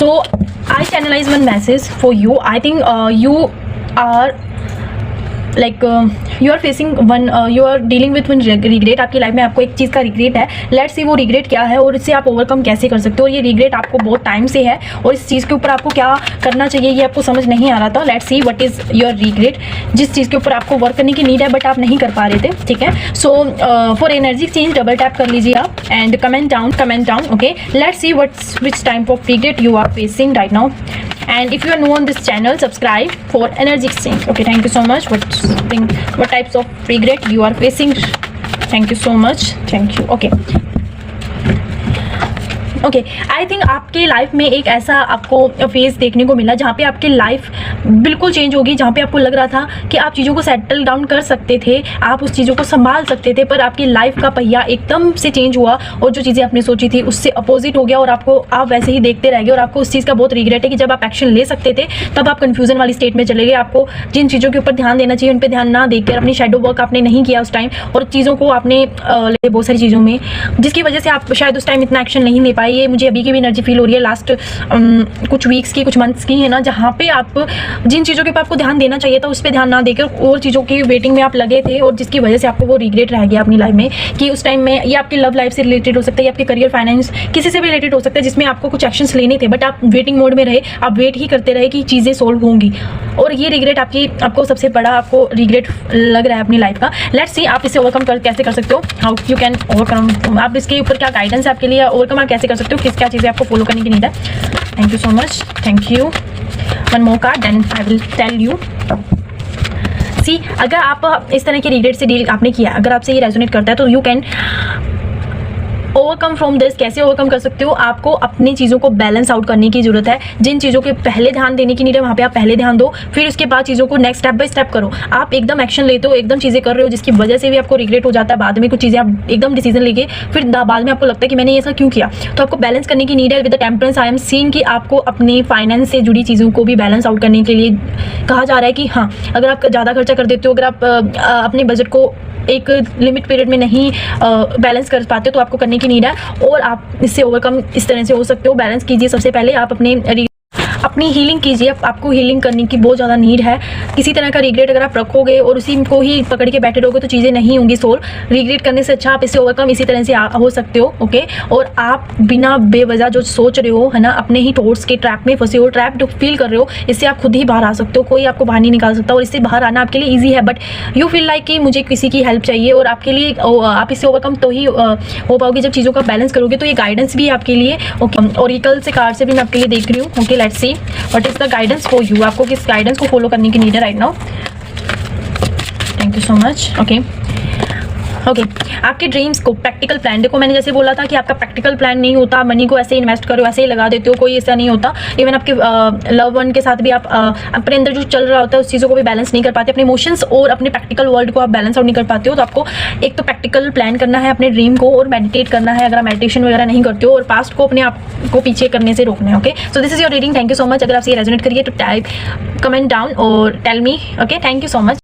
So I channelize one message for you. I think you are like you are facing one you are dealing with one regret. आपकी life में आपको एक चीज़ का regret है. Let's see वो regret क्या है और इससे आप ओवरकम कैसे कर सकते हो. ये रिग्रेट आपको बहुत टाइम से है और इस चीज़ के ऊपर आपको क्या करना चाहिए ये आपको समझ नहीं आ रहा था. Let's see what is your regret. जिस चीज़ के ऊपर आपको वर्क करने की नीड है बट आप नहीं कर पा रहे थे. ठीक है. So for energy change double tap कर लीजिए आप and comment down. Okay, let's see which type of regret you are facing right now. And if you are new on this channel, subscribe for energy exchange. Okay, thank you so much. What types of regret you are facing? Thank you so much. Thank you. Okay. Okay, I think आपके life में एक ऐसा आपको phase देखने को मिला जहाँ पे आपकी लाइफ बिल्कुल चेंज होगी, जहाँ पे आपको लग रहा था कि आप चीज़ों को सेटल डाउन कर सकते थे, आप उस चीज़ों को संभाल सकते थे, पर आपकी लाइफ का पहिया एकदम से चेंज हुआ और जो चीज़ें आपने सोची थी उससे अपोजिट हो गया और आप वैसे ही देखते रह गए और आपको उस चीज़ का बहुत रिग्रेट है कि जब आप एक्शन ले सकते थे तब आप कन्फ्यूजन वाली स्टेट में चले गए. आपको जिन चीज़ों के ऊपर ध्यान देना चाहिए उन पर ध्यान ना देकर अपनी शेडो वर्क आपने नहीं किया उस टाइम और चीज़ों को आपने बहुत सारी चीज़ों में जिसकी वजह से आप शायद उस टाइम इतना एक्शन नहीं ले पाए. ये मुझे अभी की भी एनर्जी फील हो रही है लास्ट कुछ वीक्स की, कुछ मंथ्स की है ना, जहाँ पे आप जिन चीज़ों के ऊपर आपको ध्यान देना चाहिए था उस पर ध्यान ना देकर और चीज़ों की वेटिंग में आप लगे थे और जिसकी वजह से आपको वो रिग्रेट रह गया अपनी लाइफ में कि उस टाइम में ये आपकी लव लाइफ से रिलेटेड हो सकता है, आपके करियर फाइनेंस किसी से भी रिलेटेड हो सकता है जिसमें आपको कुछ एक्शंस लेने थे बट आप वेटिंग मोड में रहे, आप वेट ही करते रहे कि चीज़ें सोल्व होंगी और ये रिग्रेट आपको सबसे बड़ा आपको रिग्रेट लग रहा है अपनी लाइफ का. लेट्स सी आप इसे ओवरकम कैसे कर सकते हो, हाउ यू कैन ओवरकम. आप इसके ऊपर क्या गाइडेंस है आपके लिए, ओवरकम आप कैसे कर सकते हो, किस क्या चीज़ें आपको फॉलो करने की नीड है. Thank you so much. Thank you. One more card then I will tell you. See, अगर आप इस तरह के रिग्रेट से डील आपने किया, अगर आपसे ये रेजोनेट करता है तो you can overcome from this. कैसे ओवरकम कर सकते हो, आपको अपनी चीज़ों को बैलेंस आउट करने की जरूरत है. जिन चीज़ों के पहले ध्यान देने की नीड है वहाँ पे आप पहले ध्यान दो, फिर उसके बाद चीज़ों को नेक्स्ट स्टेप बाय स्टेप करो. आप एकदम एक्शन लेते हो, एकदम चीज़ें कर रहे हो जिसकी वजह से भी आपको रिग्रेट हो जाता है बाद में. कुछ चीज़ें आप एकदम डिसीजन लेके फिर बाद में आपको लगता है कि मैंने ऐसा क्यों किया. तो आपको बैलेंस करने की नीड है. With the temperance I am seeing कि आपको अपने फाइनेंस से जुड़ी चीज़ों को भी बैलेंस आउट करने के लिए कहा जा रहा है कि हाँ, अगर आप ज़्यादा खर्चा कर देते हो, अगर आप अपने बजट को एक लिमिट पीरियड में नहीं बैलेंस कर पाते तो आपको करने की नीड है और आप इससे ओवरकम इस तरह से हो सकते हो. बैलेंस कीजिए. सबसे पहले आप अपनी हीलिंग कीजिए. आपको हीलिंग करने की बहुत ज़्यादा नीड है. किसी तरह का रिग्रेट अगर आप रखोगे और उसी को ही पकड़ के बैठे रहोगे तो चीज़ें नहीं होंगी सोल्व. रिग्रेट करने से अच्छा आप इससे ओवरकम इसी तरह से हो सकते हो. ओके, और आप बिना बेवजह जो सोच रहे हो है ना, अपने ही थॉट्स के ट्रैप में फंसे हो, ट्रैप जो फील कर रहे हो, इससे आप खुद ही बाहर आ सकते हो. कोई आपको बाहर नहीं निकाल सकता और इससे बाहर आना आपके लिए ईजी है. बट यू फील लाइक कि मुझे किसी की हेल्प चाहिए और आपके लिए आप इससे ओवरकम तो ही हो पाओगे जब चीज़ों का बैलेंस करोगे. तो ये गाइडेंस भी है आपके लिए. ओके, और कल से कार्ड से भी मैं आपके लिए देख रही हूँ. Okay, let's see what is the guidance for you. आपको किस गाइडेंस को फॉलो करने की नीड है right now. Thank you so much. Okay, आपके ड्रीम्स को प्रैक्टिकल प्लान. देखो, मैंने जैसे बोला था कि आपका प्रैक्टिकल प्लान नहीं होता, मनी को ऐसे इन्वेस्ट करो, ऐसे ही लगा देते हो, कोई ऐसा नहीं होता. इवन आपके लव वन के साथ भी आप अपने अंदर जो चल रहा होता है उस चीज़ों को भी बैलेंस नहीं कर पाते. अपने इमोशंस और अपने प्रैक्टिकल वर्ल्ड को आप बैलेंस आउट नहीं कर पाते हो. तो आपको एक तो प्रैक्टिकल प्लान करना है अपने ड्रीम को और मेडिटेट करना है अगर आप मेडिटेशन वगैरह नहीं करते हो, और पास्ट को अपने आप को पीछे करने से रोकना है. Okay, so this is your reading. Thank you so much. अगर आपसे ये रेजोनेट करिए तो टाइप कमेंट डाउन और tell me. Okay, thank you so much.